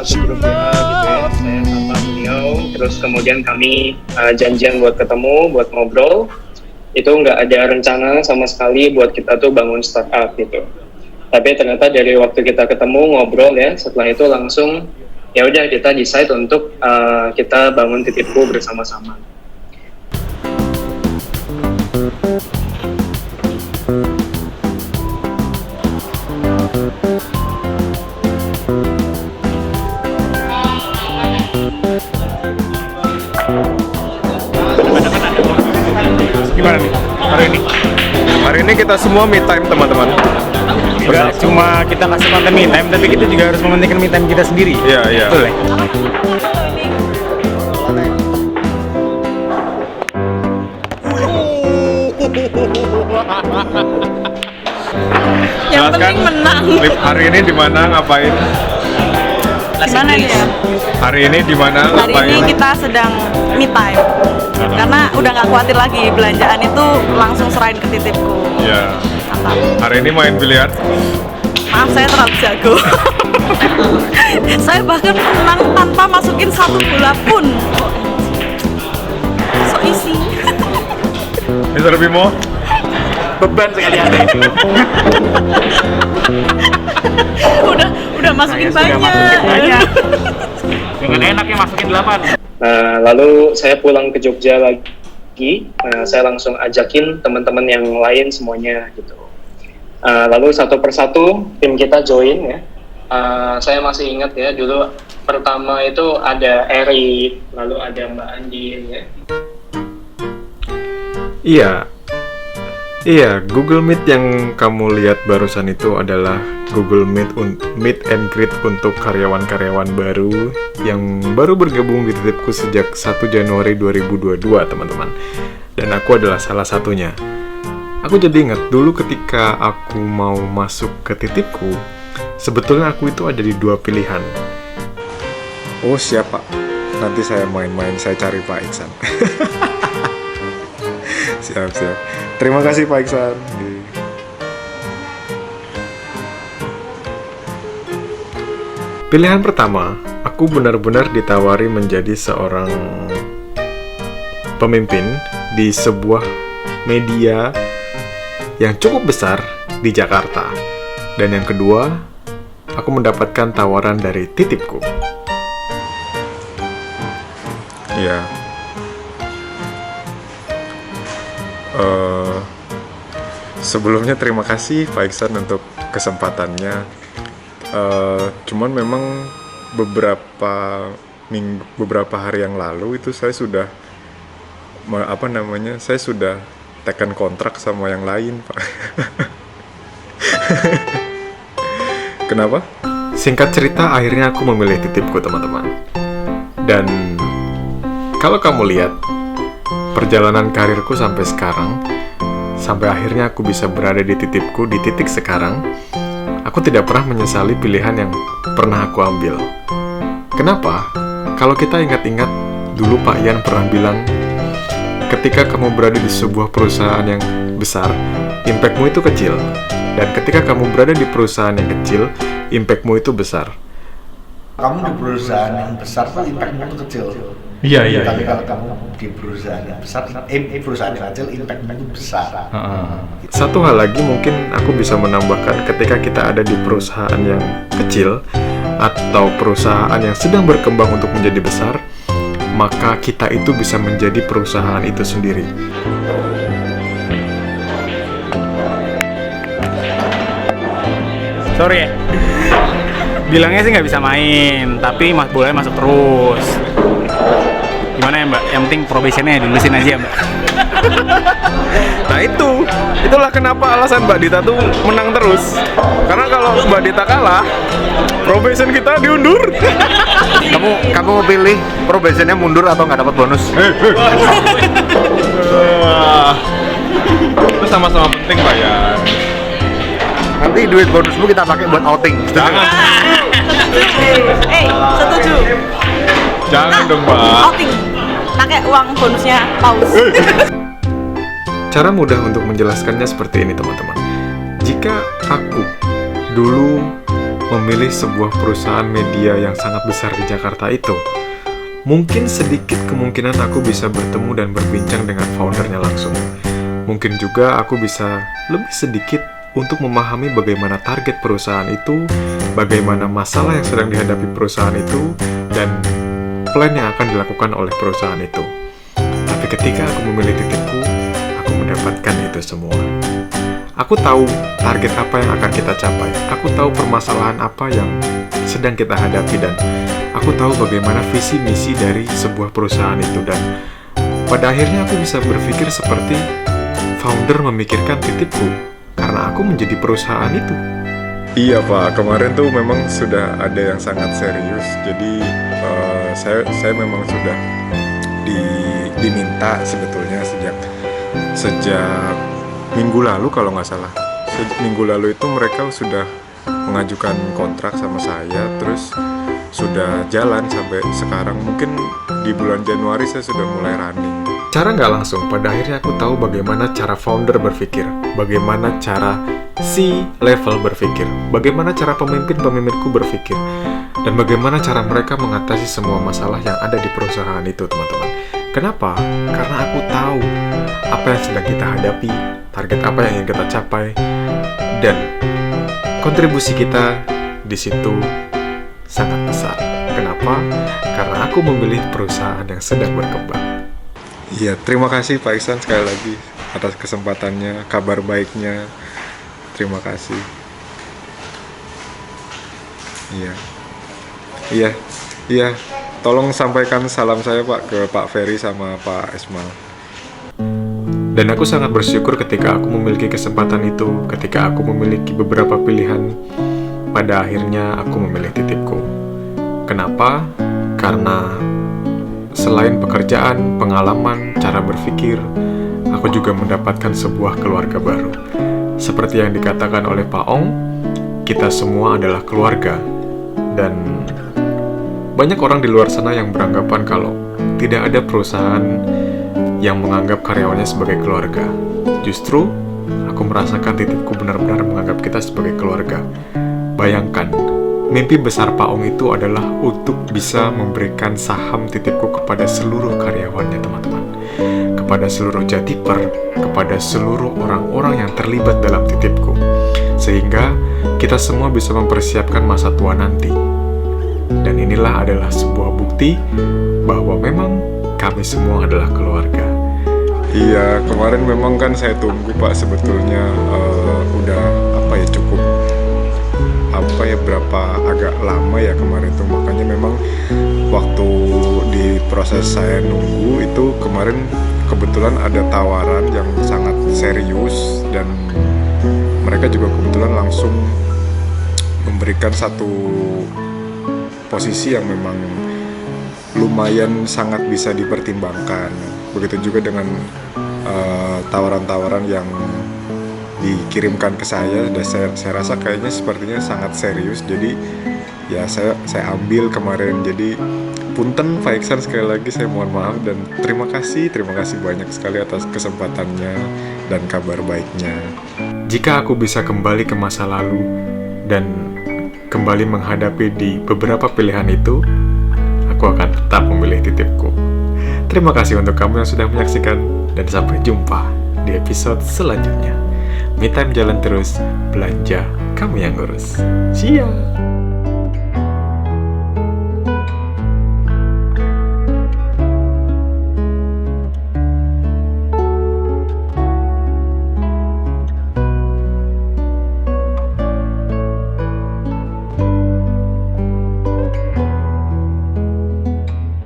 satu grup WA gitu ya, saya sama beliau, terus kemudian kami janjian buat ketemu, buat ngobrol. Itu nggak ada rencana sama sekali buat kita tuh bangun startup gitu. Tapi ternyata dari waktu kita ketemu ngobrol ya, setelah itu langsung ya udah kita decide untuk kita bangun Titipku bersama-sama. Gimana nih hari ini? Hari ini kita semua me time teman-teman. Enggak cuma kita kasih konten me time, tapi kita juga harus mementingkan me time kita sendiri. Iya, iya. Betul ya? Yang penting menang. Lip, hari ini di mana ngapain? Gimana nih ya? Hari ini di mana Hari ngapain? ini kita sedang me time. Karena udah nggak khawatir lagi belanjaan itu langsung serahin ke Titipku. Iya. Mantap. Hari ini main biliar. Maaf saya terlalu jago. Saya bahkan menang tanpa masukin satu bola pun. So easy. Mr. Bimo. Beban sekali Anda itu. udah masukin banyak. Dengan enaknya masukin 8. Nah, lalu saya pulang ke Jogja lagi, saya langsung ajakin teman-teman yang lain semuanya gitu. Lalu satu persatu tim kita join ya. Saya masih ingat ya, dulu pertama itu ada Eri, lalu ada Mbak Andin ya. Iya, Google Meet yang kamu lihat barusan itu adalah Google Meet and Greet untuk karyawan-karyawan baru yang baru bergabung di Titipku sejak 1 Januari 2022, teman-teman. Dan aku adalah salah satunya. Aku jadi ingat dulu ketika aku mau masuk ke Titipku, sebetulnya aku itu ada di dua pilihan. Oh, siapa? Nanti saya main-main, saya cari Pak Iksan. Siap. Terima kasih Pak Iksan. Pilihan pertama, aku benar-benar ditawari menjadi seorang pemimpin di sebuah media yang cukup besar di Jakarta. Dan yang kedua, aku mendapatkan tawaran dari Titipku. Iya. Sebelumnya terima kasih Pak Iksan untuk kesempatannya. Cuman memang beberapa hari yang lalu itu saya sudah saya sudah tekan kontrak sama yang lain, Pak. Kenapa? Singkat cerita, akhirnya aku memilih Titipku, teman-teman. Dan kalau kamu lihat perjalanan karirku sampai sekarang, sampai akhirnya aku bisa berada di Titipku, di titik sekarang, aku tidak pernah menyesali pilihan yang pernah aku ambil. Kenapa? Kalau kita ingat-ingat, dulu Pak Ian pernah bilang, ketika kamu berada di sebuah perusahaan yang besar, impact-mu itu kecil. Dan ketika kamu berada di perusahaan yang kecil, impact-mu itu besar. Kamu di perusahaan yang besar tuh impact-mu itu kecil. Iya. Tapi kalau kamu di perusahaan yang besar, perusahaan yang kecil, impact-mu itu besar. Satu hal lagi mungkin aku bisa menambahkan, ketika kita ada di perusahaan yang kecil atau perusahaan yang sedang berkembang untuk menjadi besar, maka kita itu bisa menjadi perusahaan itu sendiri. Sorry ya. Bilangnya sih nggak bisa main, tapi bolanya masuk terus. Gimana ya Mbak? Yang penting probationnya dilulusin aja Mbak. Nah itulah kenapa alasan Mbak Dita tuh menang terus. Karena kalau Mbak Dita kalah, probation kita diundur. Kamu mau pilih probationnya mundur atau nggak dapat bonus? Itu sama-sama penting Pak ya. Nanti duit bonusmu kita pakai buat outing. Jangan. Setuju. Jangan dong Mbak. Outing. Pakai uang bonusnya paus. Cara mudah untuk menjelaskannya seperti ini teman-teman. Jika aku dulu memilih sebuah perusahaan media yang sangat besar di Jakarta itu, mungkin sedikit kemungkinan aku bisa bertemu dan berbincang dengan foundernya langsung. Mungkin juga aku bisa lebih sedikit untuk memahami bagaimana target perusahaan itu, bagaimana masalah yang sedang dihadapi perusahaan itu, dan plan yang akan dilakukan oleh perusahaan itu. Tapi ketika aku memilih titipku, aku mendapatkan itu semua. Aku tahu target apa yang akan kita capai. Aku tahu permasalahan apa yang sedang kita hadapi, dan aku tahu bagaimana visi misi dari sebuah perusahaan itu. Dan pada akhirnya aku bisa berpikir seperti founder memikirkan titipku, karena aku menjadi perusahaan itu. Iya Pak, kemarin tuh memang sudah ada yang sangat serius. Jadi saya memang sudah diminta sebetulnya sejak minggu lalu kalau nggak salah. Minggu lalu itu mereka sudah mengajukan kontrak sama saya, terus sudah jalan sampai sekarang. Mungkin di bulan Januari saya sudah mulai running. Cara nggak langsung, pada akhirnya aku tahu bagaimana cara founder berpikir, bagaimana cara C-level berpikir, bagaimana cara pemimpin-pemimpinku berpikir, dan bagaimana cara mereka mengatasi semua masalah yang ada di perusahaan itu, teman-teman. Kenapa? Karena aku tahu apa yang sedang kita hadapi, target apa yang ingin kita capai, dan kontribusi kita di situ sangat besar. Kenapa? Karena aku memilih perusahaan yang sedang berkembang. Iya, terima kasih Pak Iksan sekali lagi atas kesempatannya, kabar baiknya. Terima kasih. Iya. Tolong sampaikan salam saya Pak ke Pak Ferry sama Pak Ismail. Dan aku sangat bersyukur ketika aku memiliki kesempatan itu, ketika aku memiliki beberapa pilihan, pada akhirnya aku memilih titipku. Kenapa? Karena selain pekerjaan, pengalaman, cara berpikir, aku juga mendapatkan sebuah keluarga baru. Seperti yang dikatakan oleh Pak Ong, kita semua adalah keluarga. Dan banyak orang di luar sana yang beranggapan kalau tidak ada perusahaan yang menganggap karyawannya sebagai keluarga. Justru, aku merasakan titipku benar-benar menganggap kita sebagai keluarga. Bayangkan, mimpi besar Pak Ong itu adalah untuk bisa memberikan saham titipku kepada seluruh karyawannya, teman-teman. Kepada seluruh Jatiper, kepada seluruh orang-orang yang terlibat dalam titipku. Sehingga kita semua bisa mempersiapkan masa tua nanti. Dan inilah adalah sebuah bukti bahwa memang kami semua adalah keluarga. Iya, kemarin memang kan saya tunggu Pak, sebetulnya udah cukup berapa agak lama ya kemarin tuh. Makanya memang waktu di proses saya nunggu itu kemarin kebetulan ada tawaran yang sangat serius, dan mereka juga kebetulan langsung memberikan satu posisi yang memang lumayan sangat bisa dipertimbangkan. Begitu juga dengan tawaran-tawaran yang dikirimkan ke saya, dan saya rasa kayaknya sepertinya sangat serius. Jadi ya saya ambil kemarin. Jadi punten Pak Iksan, sekali lagi saya mohon maaf dan terima kasih banyak sekali atas kesempatannya dan kabar baiknya. Jika aku bisa kembali ke masa lalu dan kembali menghadapi di beberapa pilihan itu, aku akan tetap memilih titipku. Terima kasih untuk kamu yang sudah menyaksikan, dan sampai jumpa di episode selanjutnya. Me Time jalan terus, belanja kamu yang ngurus. See ya!